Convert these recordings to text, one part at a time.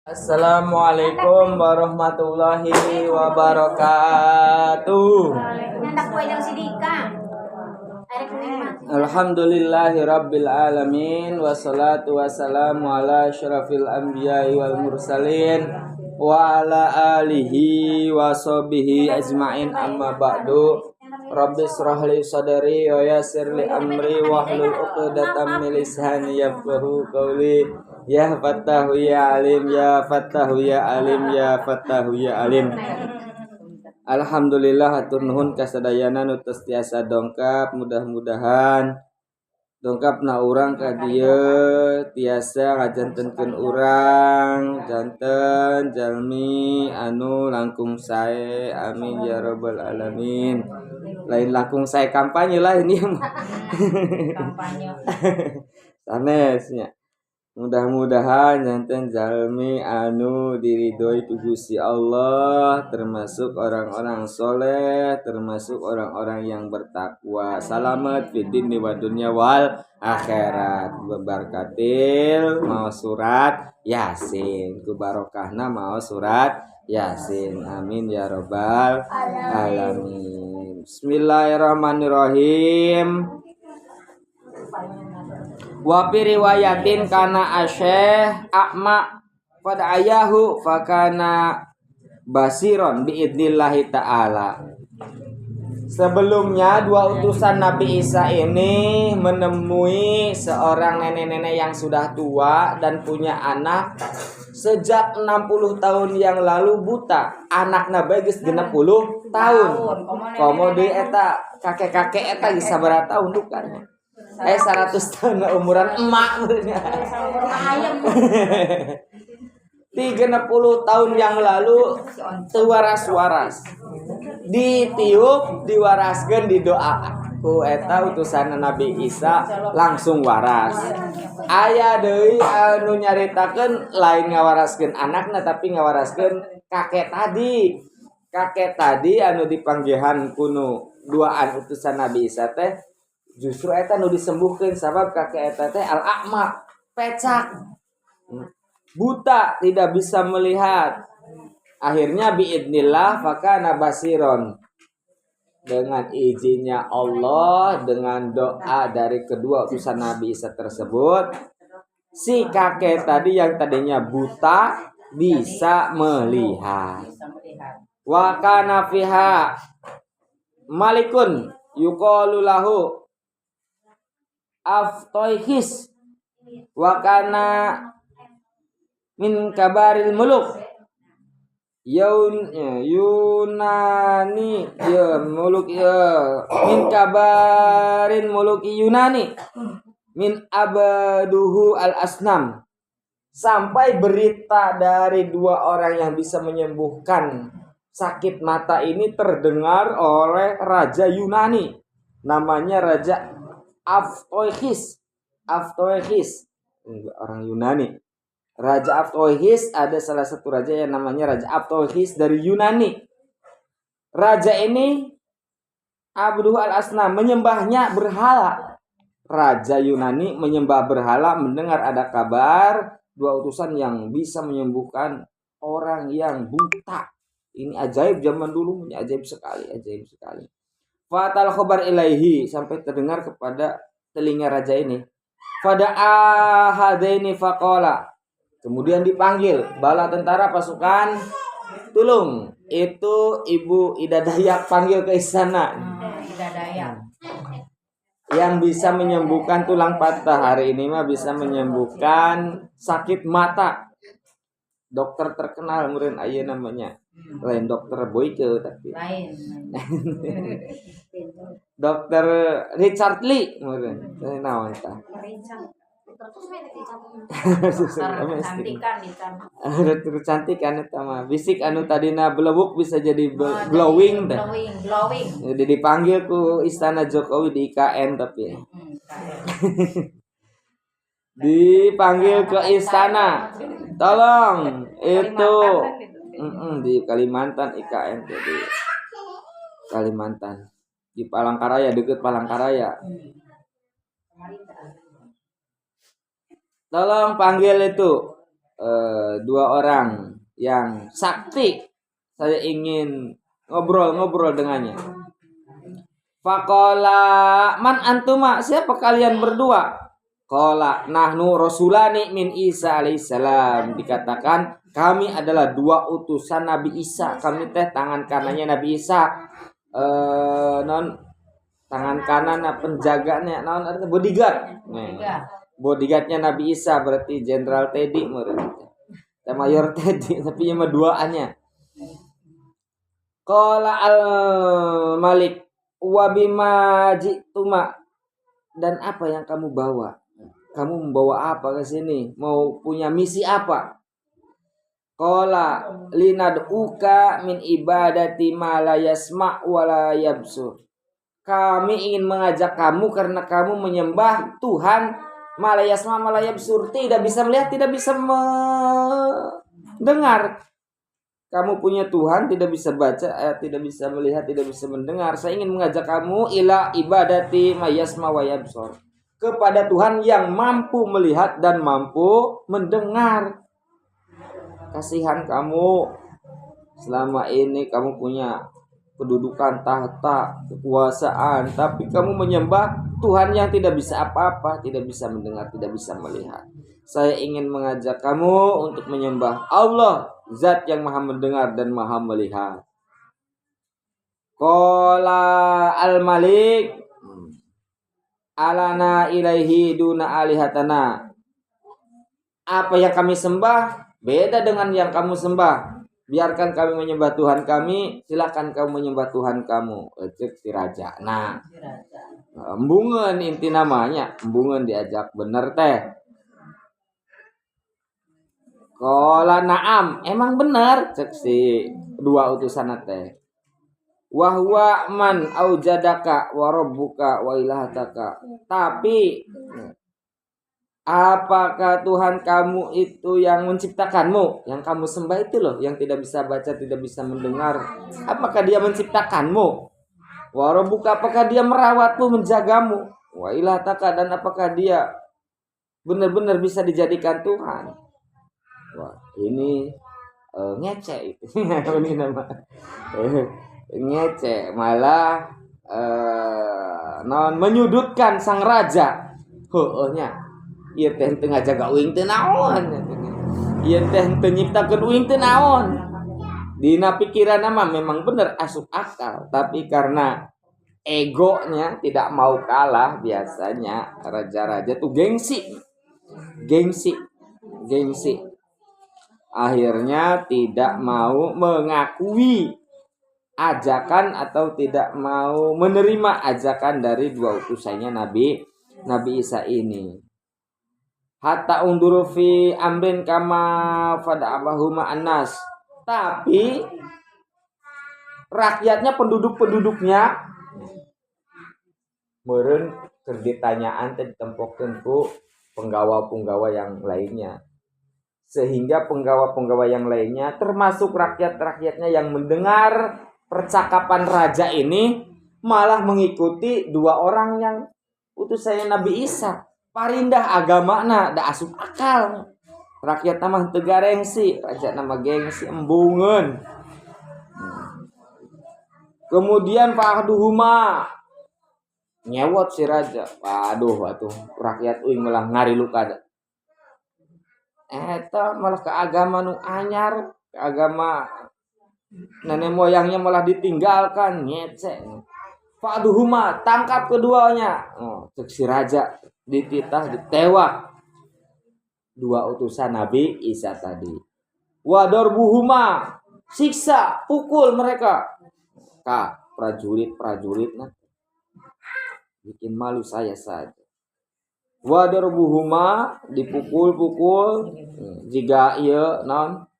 Assalamualaikum warahmatullahi wabarakatuh. Alhamdulillahi rabbil alamin. Wassalatu wassalamu ala asyrafil anbiya'i wal mursalin wa ala alihi wa sahbihi ajma'in, amma ba'du. Rabbi shrah li sadri wa yassir li amri wahlul 'uqdatam min lisani yafqahu qawli. Ya Fattahu ya Alim, ya Fattahu ya Alim, ya Fattahu ya Alim. Alhamdulillah hatur nuhun kasadayana nu tos tiasa dongkap, mudah-mudahan dongkapna urang ka dieu tiasa ngajantenkeun urang janten jalmi anu langkung sae, amin ya rabbal alamin. Lain langkung sae kampanye lah ini mah. Kampanye. Sanesnya. Mudah-mudahan janten jalmi anu diridhoi ku Gusti Allah, termasuk orang-orang soleh, termasuk orang-orang yang bertakwa. Salamet fid dini wa dunya wal akhirat. Berbarkatil mau surat Yasin, ku barokahna mau surat Yasin. Amin ya rabbal alamin. Bismillahirrahmanirrahim. Wa fi riwayatin kana asyekh a'ma qad ayahu fakana basiron biidnillahi ta'ala. Sebelumnya dua utusan Nabi Isa ini menemui seorang nenek-nenek yang sudah tua dan punya anak sejak 60 tahun yang lalu buta. Anakna bae geus 60 tahun. Komo deui eta kakek-kakek eta geus sabaraha tahun dukan. 100 tahun umuran emak benernya. 30 tahun yang lalu teu waras-waras. Ditiup, diwaraskeun, didoa ku eta utusan Nabi Isa langsung waras. Aya deui anu nyaritakeun lain ngawaraskeun anakna tapi ngawaraskeun kakek tadi. Kakek tadi anu dipanggihan kuno duaan utusan Nabi Isa teh justru eta nu disembuhkeun sabab kakek eta teh al-a'ma, pecak. Buta, tidak bisa melihat. Akhirnya biidnillah fakana basiron. Dengan izinnya Allah, dengan doa dari kedua utusan Nabi Isa tersebut, si kakek tadi yang tadinya buta bisa melihat. Wa kana fiha malikun yuqalu lahu Aftoihis wa kana min kabaril muluk Yunani ya muluk ya min kabarin muluki Yunani min abaduhu al asnam. Sampai berita dari dua orang yang bisa menyembuhkan sakit mata ini terdengar oleh raja Yunani, namanya Raja Aftoihis, orang Yunani. Raja Aftoihis, ada salah satu raja yang namanya Raja Aftoihis dari Yunani. Raja ini Abduh al-Asnam, menyembahnya berhala. Raja Yunani menyembah berhala mendengar ada kabar dua utusan yang bisa menyembuhkan orang yang buta. Ini ajaib zaman dulu, ini ajaib sekali. Fatal khobar ilaihi, sampai terdengar kepada telinga raja ini. Fada ahadaini faqala, kemudian dipanggil bala tentara pasukan tulung. Itu Ibu Ida Dayak panggil ke istana. Ida Dayak. Yang bisa menyembuhkan tulang patah, hari ini mah bisa menyembuhkan sakit mata. Dokter terkenal meureun aya namanya. Lain dokter Boyke tapi lain. Dokter Richard Lee meureun. Naon tah? Dokter kecantikan eta mah. Bisik anu tadina belebuk bisa jadi glowing dah. Glowing. Jadi dipanggil ku Istana Jokowi di IKN tapi. Dipanggil ke istana. Tolong itu di Kalimantan IKN, jadi Kalimantan di Palangkaraya, dekat Palangkaraya. Tolong panggil itu dua orang yang sakti. Saya ingin ngobrol-ngobrol dengannya. Faqala man antuma, siapa kalian berdua? Qala nahnu rasulani min Isa alaihissalam. Dikatakan kami adalah dua utusan Nabi Isa. Kami teh tangan kanannya Nabi Isa. Non tangan kanan penjaganya non bodyguard. Bodyguardnya Nabi Isa berarti Jenderal Teddy menurut. Mayor Teddy tapi yang duaannya. Qala al Malik wa bima jituma, dan apa yang kamu bawa? Kamu membawa apa ke sini? Mau punya misi apa? Qala linad'uka min ibadati ma la yasma' wa la yabsur. Kami ingin mengajak kamu karena kamu menyembah Tuhan ma la yasma' wa la yabsur, tidak bisa melihat, tidak bisa mendengar. Kamu punya Tuhan, tidak bisa baca, tidak bisa melihat, tidak bisa mendengar. Saya ingin mengajak kamu ila ibadati ma yasma' wa yabsur, kepada Tuhan yang mampu melihat dan mampu mendengar. Kasihan kamu, selama ini kamu punya kedudukan, tahta, kekuasaan, tapi kamu menyembah Tuhan yang tidak bisa apa-apa, tidak bisa mendengar, tidak bisa melihat. Saya ingin mengajak kamu untuk menyembah Allah, Zat yang maha mendengar dan maha melihat. Qala al-Malik alana ilaihi duna alihatana. Apa yang kami sembah beda dengan yang kamu sembah. Biarkan kami menyembah Tuhan kami, silakan kamu menyembah Tuhan kamu. Cek si raja. Nah, embungeun inti namanya, embungeun diajak bener teh. Qala na'am, emang bener cek si dua utusan teh. Wa huwa man aujadaka wa rabbuka wa ilahataka. Tapi apakah Tuhan kamu itu yang menciptakanmu? Yang kamu sembah itu loh, yang tidak bisa baca, tidak bisa mendengar. Apakah dia menciptakanmu? Wa rabbuka, apakah dia merawatmu, menjagamu? Wa ilahataka, dan apakah dia benar-benar bisa dijadikan Tuhan? Wah, ini ngece itu. Ini nama ngece, malah non menyudutkan sang raja. Heueuhnya ieu teh teu ngajaga uing teu naon. Ieu teh teu nyiptakeun uing teu naon. Dina pikiranna mah memang bener asup akal, tapi karena egonya tidak mau kalah, biasanya raja-raja tuh gengsi. Akhirnya tidak mau mengakui ajakan atau tidak mau menerima ajakan dari dua utusannya Nabi Isa ini. Hatta unduru fi amrin kama fada'abahu ma'annas. Tapi rakyatnya, penduduknya meureun keur ditanyaan teh ditempokkeun ku penggawa-penggawa yang lainnya. Sehingga penggawa-penggawa yang lainnya termasuk rakyat-rakyatnya yang mendengar percakapan raja ini malah mengikuti dua orang yang utusan Nabi Isa. Parindah agamana da asup akal. Rakyat mah teu garengsi, raja nama gengsi, embungeun. Kemudian fa'aduhuma nyewot si raja. Waduh atuh rakyat uing malah ngariluka. Eta malah ke agama nu anyar, ke agama nenek moyangnya malah ditinggalkan, ngece. Fa'aduhuma, tangkap keduanya. Oh, cek si raja dititah, ditewak. Dua utusan Nabi Isa tadi. Wadarbuhuma, siksa, pukul mereka. Kak, prajurit nah. Bikin malu saya saja. Wadarbuhuma, dipukul-pukul. Jika ieu naon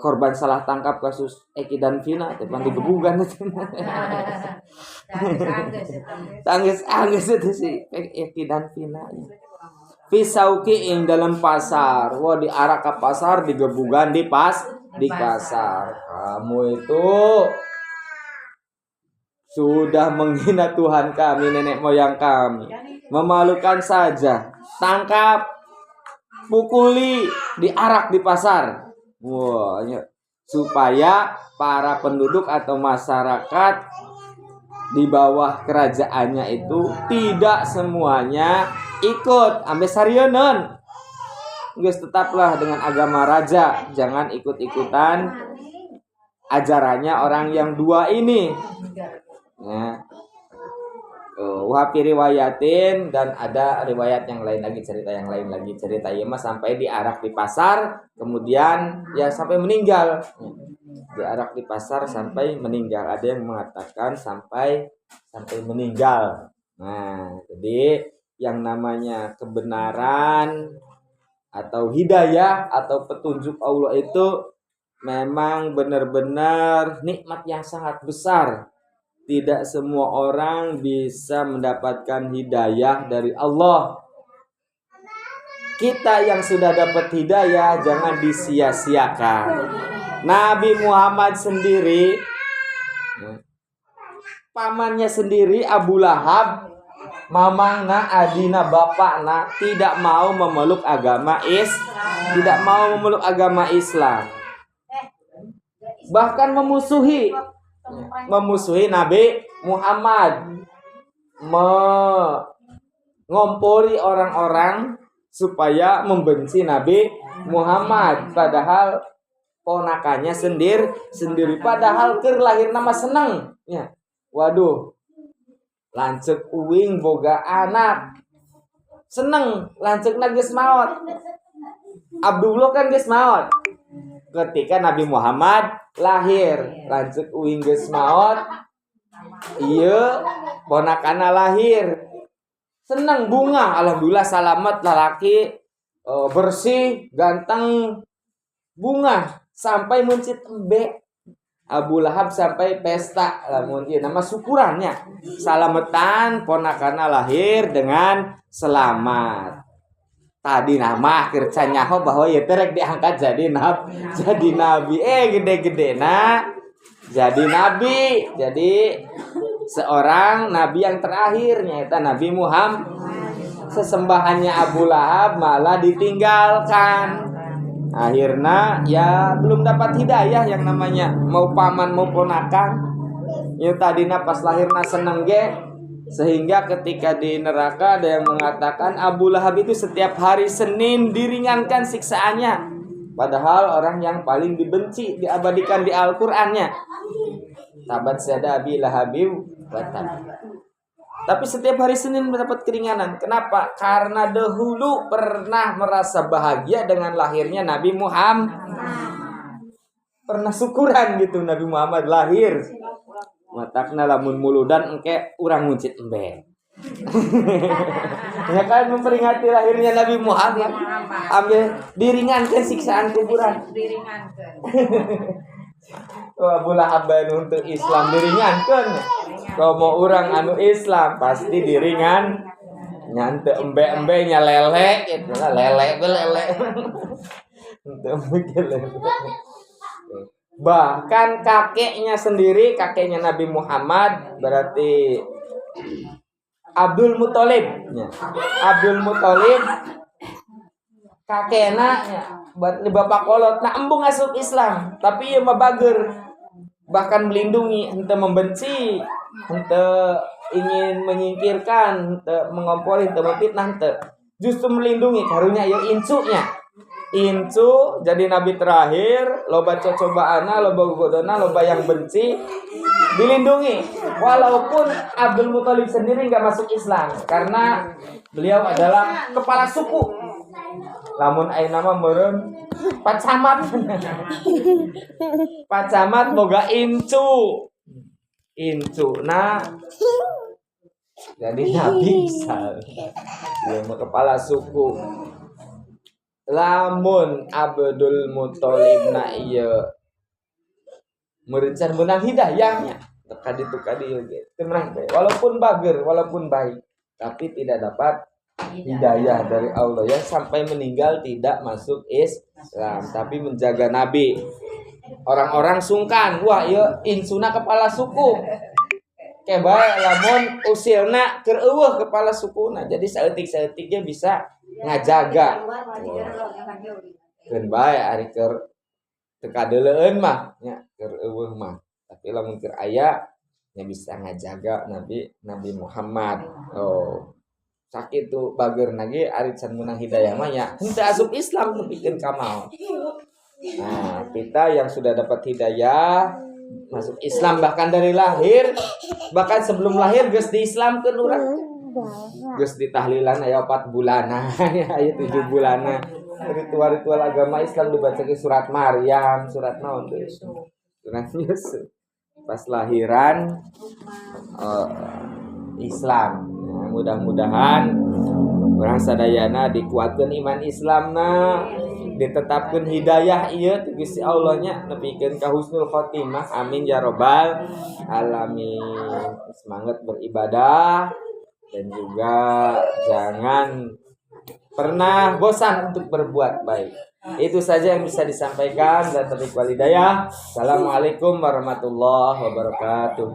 korban salah tangkap kasus Eki dan Vina tepan digebugan itu. Tangis itu si Eki dan Vina. Fisauki ing dalam pasar. Wah, diarah ke pasar, digebugan di pasar. Kamu itu sudah menghina Tuhan kami, nenek moyang kami. Memalukan saja. Tangkap. pukuli, diarak di pasar. Wah, supaya para penduduk atau masyarakat di bawah kerajaannya itu tidak semuanya ikut ambe sarionon. Geus tetaplah dengan agama raja, jangan ikut-ikutan ajarannya orang yang dua ini. Ya. Wahabi riwayatin, dan ada riwayat yang lain lagi, cerita yang lain lagi, cerita Yema sampai diarak di pasar, kemudian ya sampai meninggal. Diarak di pasar sampai meninggal. Ada yang mengatakan sampai meninggal. Nah, jadi yang namanya kebenaran atau hidayah atau petunjuk Allah itu memang benar-benar nikmat yang sangat besar. Tidak semua orang bisa mendapatkan hidayah dari Allah. Kita yang sudah dapat hidayah jangan disia-siakan. Nabi Muhammad sendiri, pamannya sendiri Abu Lahab, mamangna adina bapakna tidak mau memeluk agama Islam. Bahkan memusuhi Nabi Muhammad, mengompori orang-orang supaya membenci Nabi Muhammad, padahal ponakannya sendiri padahal keur lahir nama seneng ya. Waduh, lanceuk uing boga anak seneng, lanceukna geus maot. Abdullah kan geus maot ketika Nabi Muhammad lahir, lanceuk uing geus maot, ieu ponakanna lahir. Seneng bunga, alhamdulillah salamet lalaki, bersih, ganteng, bunga sampai mencit embe. Abu Lahab sampai pesta, lamun ieu nama syukurannya. Salametan ponakanna lahir dengan selamat. Tadi nama kerja nyaho bahwa ya terek diangkat jadi nabi. Gede-gedena jadi nabi. Jadi seorang nabi yang terakhir yaitu Nabi Muhammad. Sesembahannya Abu Lahab malah ditinggalkan. Akhirnya ya belum dapat hidayah yang namanya mau paman mau ponakan. Yang tadinya pas lahirna seneng ge. Sehingga ketika di neraka ada yang mengatakan Abu Lahab itu setiap hari Senin diringankan siksaannya. Padahal orang yang paling dibenci diabadikan di Al-Qur'annya. Tabat yada Abi Lahabin wa tab. Tapi setiap hari Senin mendapat keringanan. Kenapa? Karena dahulu pernah merasa bahagia dengan lahirnya Nabi Muhammad. Pernah syukuran gitu Nabi Muhammad lahir. Matakna lamun muludan engke urang nguncit embe. Ya kan memperingati lahirnya Nabi Muhammad. Ambil diringankan siksaan kuburan. Diringankan. Abu Lahab untuk Islam diringankan. Kalau mau orang anu Islam pasti diringan. Nyante embe-embe nya lele gitu lah, lele. Bahkan kakeknya sendiri, kakeknya Nabi Muhammad berarti Abdul Muthalib. Abdul Muthalib kakekna buat bapak kolot. Nah embung asup Islam, tapi ieu mah bager. Bahkan melindungi, henteu membenci, henteu ingin menyingkirkan, henteu mengompori, henteu memfitnah, henteu. Justru melindungi karunya ieu incunya. Incu jadi nabi terakhir, loba cocobaana, loba godona, loba yang benci dilindungi. Walaupun Abdul Muthalib sendiri enggak masuk Islam karena beliau adalah kepala suku. Lamun ayeuna mah meureun pacamat. Pacamat boga incu. Incuna jadi nabi bisa. Dia mah kepala suku. Lamun Abdul Muthalib na ieu merencan menang hidayahnya kaditu kadieu ge tenang teh walaupun bager walaupun baik tapi tidak dapat hidayah dari Allah ya sampai meninggal tidak masuk Islam tapi menjaga nabi. Orang-orang sungkan, wah ieu insuna kepala suku. Kebae lamun usilna keur eueuh kepala sukuna jadi saeutik-saeutik ge bisa ngajaga. Keun bae ari keur teu kadeuleun mah nya keur eueuh mah. Tapi lamun keur aya nya bisa ngajaga Nabi Muhammad. Oh. Sakitu bageurna ge ari can meunang hidayah mah nya henteu asup Islam nepikeun ka maot. Nah, kita yang sudah dapat hidayah masuk Islam bahkan dari lahir, bahkan sebelum lahir geus diislamkeun urang. Geus ditahlilan aya 4 bulanan, aya 7 bulanan. Ritual-ritual agama Islam dibaca ke surat Maryam, surat naon teh? Surat Yusuf. Pas lahiran Islam. Nah, mudah-mudahan urang sadayana dikuatkeun iman Islamna, ditetapkeun hidayah ieu ti Gusti Allah nya nepikeun ka husnul khotimah. Amin ya rabbal alamin. Semangat beribadah dan juga jangan pernah bosan untuk berbuat baik. Itu saja yang bisa disampaikan dan taufiq wal hidayah. Assalamualaikum warahmatullahi wabarakatuh.